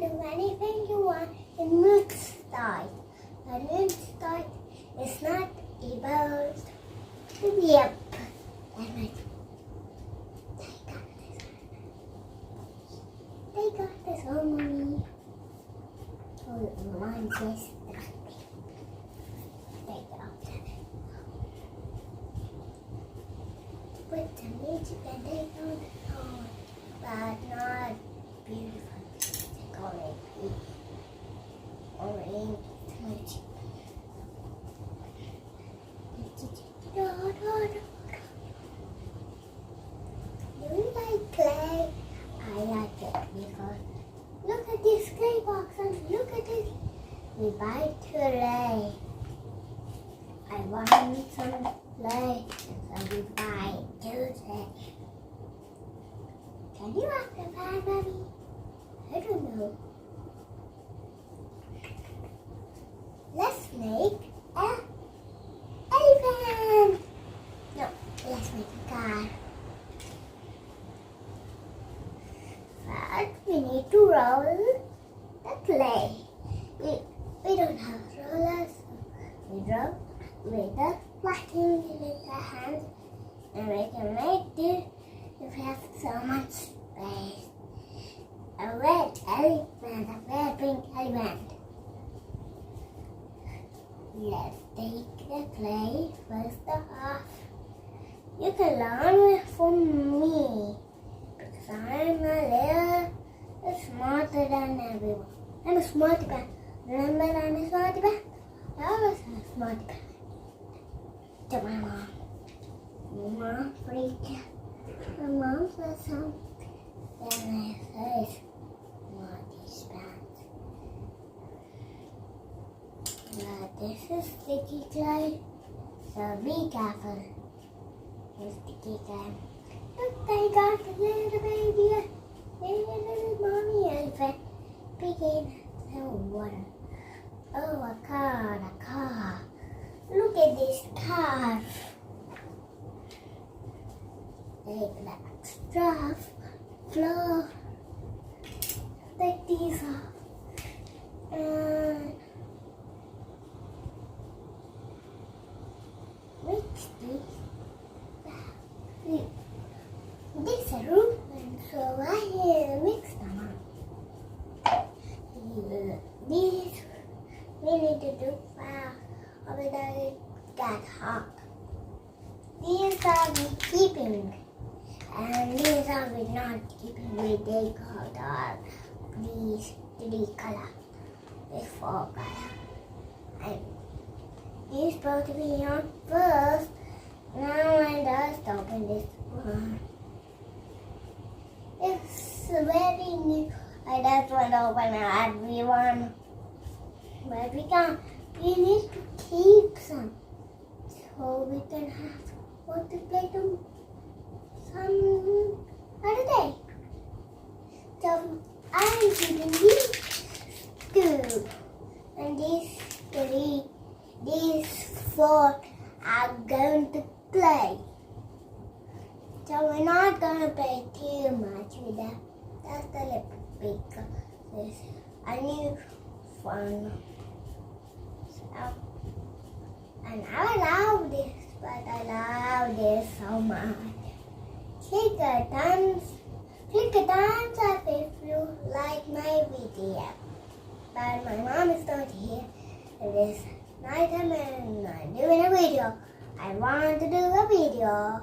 do anything you want in mixed style. But mixed style is not able to be up. They got this on me. Oh, mine says take it off. Put the music and take on the phone, but not beautiful. Take orange music. Do you like clay? I like it because look at this clay box and look at it. We buy clay. I want some clay, so we buy today. Can you ask the fan, Mommy? I don't know. Let's make an elephant. No, let's make a car. First, we need to roll the clay. We don't have rollers, so we roll with the plastic with the hands, and we can make this if we have so much space. A red elephant, a red pink elephant. Let's take the clay first off. You can learn from me because I'm a little smarter than everyone. I'm a smarty pants. Remember, I'm a smarty pants. I always have a smarty pants. To my mom. My mom freaked out. My mom said something. Then I said, smarty pants. But this is sticky clay, so be careful. It's sticky clay. Look, I got a little baby, little mommy elephant, picking the water. Oh, a car. Look at this car. Take the extra floor. Take these off. And mix this is a room, and so I mix them up. These we need to do fast, or without it get hot. These are we keeping, and these are we not keeping. We take out all these 3 colors, this 4 color, and these supposed to be on first. Now I just open this one. It's very new. I just want to open everyone. But we need to keep some. So we can have what to play them some other day. So I'm keeping these 2. And these 4 are going to play. So we're not going to play too much with them. That's a little bit because I need fun. So, and I love this, but I love this so much. Click a thumbs up if you like my video. But my mom is not here. It is night time and I'm doing a video. I want to do a video.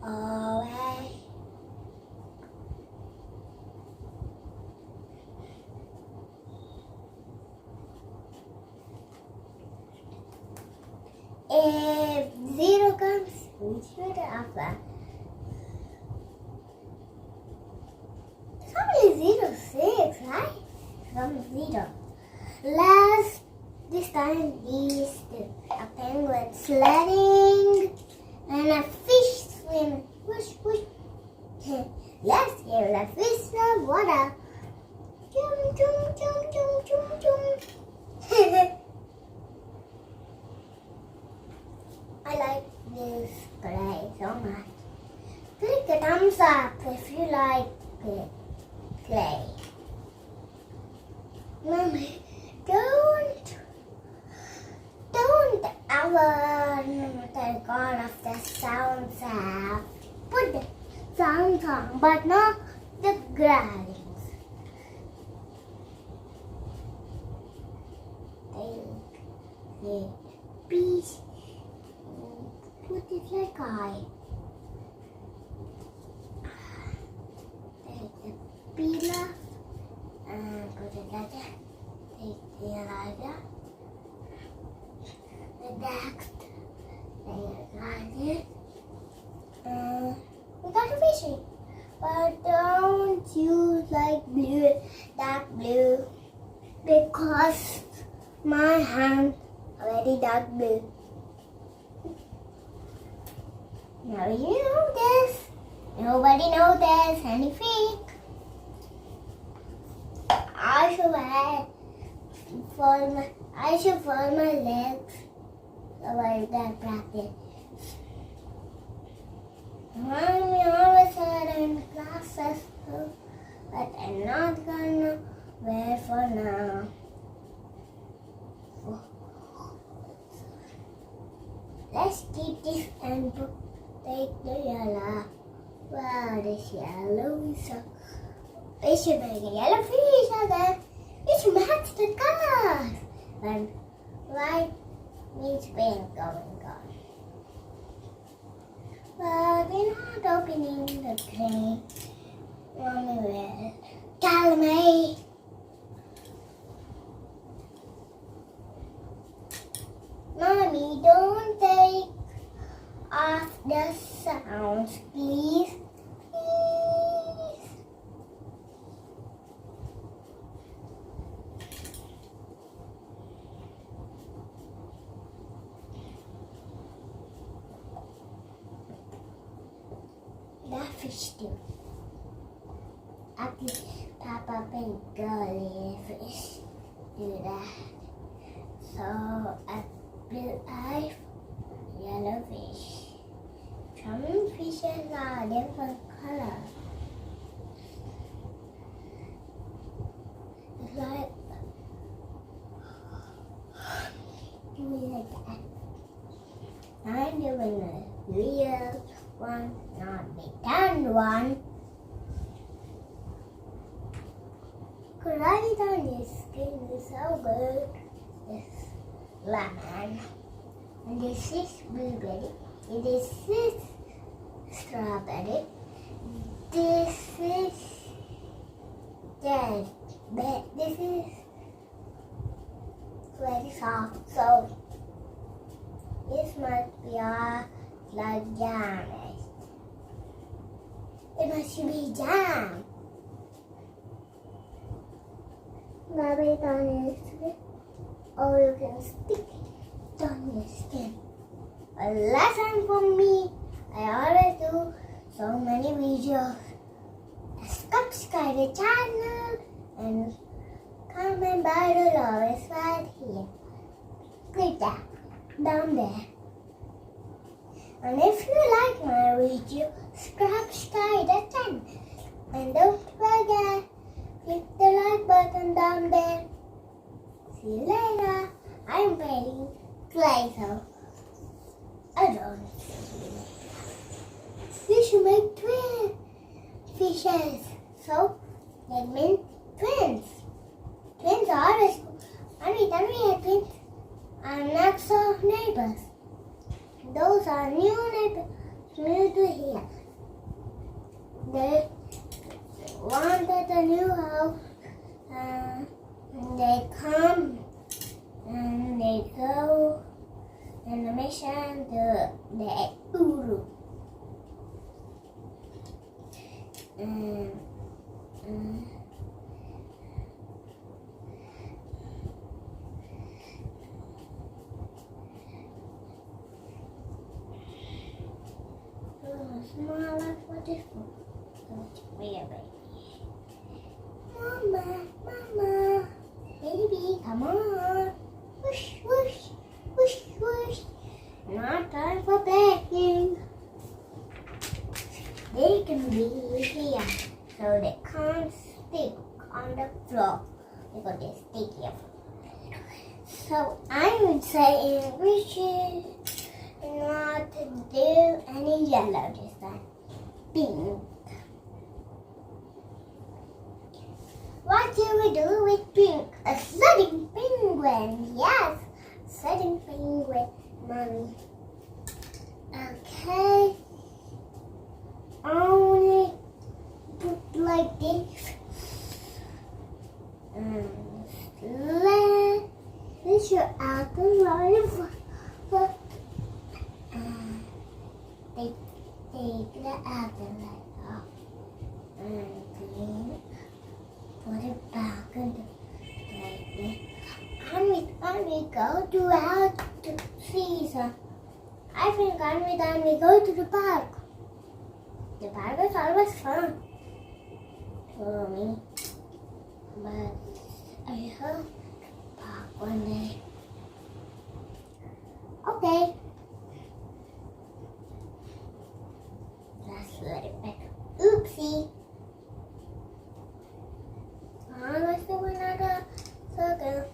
Alright. If 0 comes, we should have that. Somebody 06, right? Some 0. This time these 2. A penguin sledding and a fish swimming. Whoosh, whoosh. Let's give the fish some water. Jum, jum, jum, jum, jum, jum. I like this play so much. Click a thumbs up if you like play. Mommy, don't ever take all of the sounds out. Put the sounds on, but not the growlings. Take the piece, put it like I. Take the peeler and put it like that. Take the lighter. The next thing like it. We got a fishing. But don't use like blue, dark blue, because my hand already dark blue. Now you know this. Nobody knows there's any fake. I should fold my legs so I can practice. Mommy always said in classes, but I'm not gonna wear for now. Let's keep this and take the yellow. Wow, this yellow is so. We should make a yellow fish again. We should match the colors. And white means pink going on. But we're not opening the thing. Mommy will tell me. Mommy, don't take off the sounds, please. Please. That fish too. Ugly Papa Pink girly fish do that. So blue eye, yellow fish. Some fishes are different colors. It's like that. I'm doing a real one, not pretend one. Right on your skin is so good. It's lemon. And this is blueberry. This is strawberry. This is dead. This is very soft. So this must be like jam. It must be jam. Rub it on your skin, or you can stick it on your skin. A lesson from me. I always do so many videos. Subscribe the channel and comment below. It's right here. Click that down there. And if you like my video, subscribe the channel. And don't forget, click the like button down there. See you later. I'm playing clay, so I don't see. We should make twin fishes. So that means twins. Twins are always cool. Mommy, tell me a twins are next door neighbors. Those are new neighbors, new to here. They wanted a new house, and they come and they go on a mission to the Uru. Smaller for this one. Mama, baby, come on. Whoosh, whoosh, whoosh, whoosh. Not time for playing. They can be here, so they can't stick on the floor because they stick video. So I would say in wishes not to do any yellow this time. Pink. What do we do with pink? A sledding penguin. Yes, sledding penguin, mommy. Okay. Only put like this. This your outline for take the outline off and clean. Put it back into like this. And we go throughout the season. I think and we go to the park. The park is always fun for me. But I hope park one day. Okay. Let's let it back. Oopsie. Let's do another circle.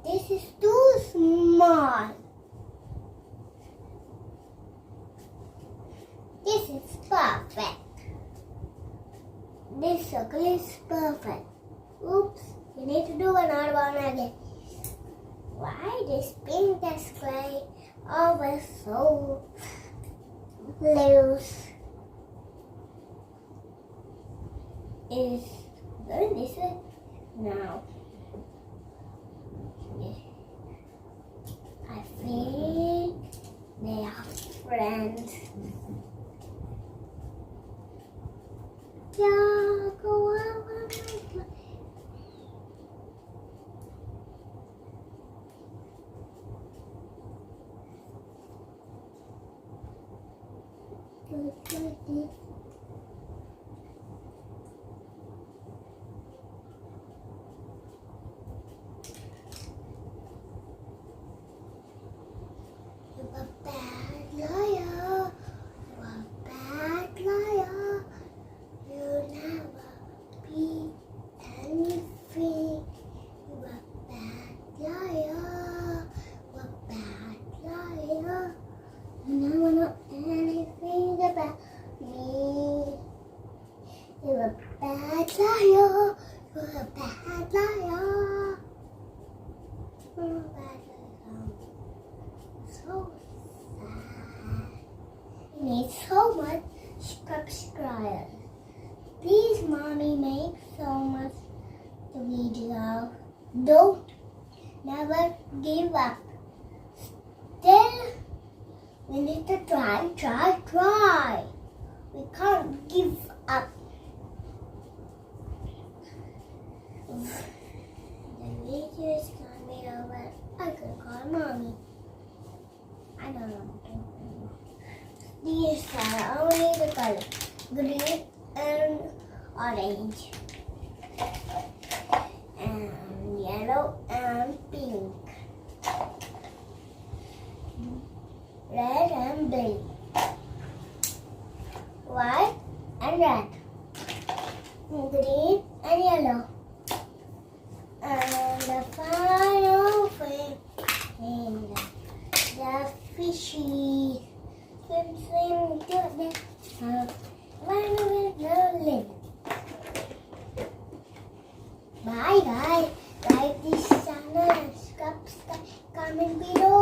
This is too small. This is perfect. This circle is perfect. Oops, we need to do another one again. Why this pink display always so loose? Is going this way now. I think they are friends. Yeah, go on. You're a bad liar. You're a bad liar. You'll never be anything. You're a bad liar. You're a bad liar. You never know anything about me. You're a bad liar. You're a bad liar. You're a bad liar. So sad. You need so much subscribers. Please, mommy, make so much the video. Don't never give up. Still, we need to try. We can't give up. The video is gonna be over. I could call mommy. I don't know what to do. These are only the color green and orange, and yellow and pink, red and blue, white and red, green and yellow, and the final thing in the fishy swim to the one with no limit. Bye guys, like this channel and subscribe, comment below.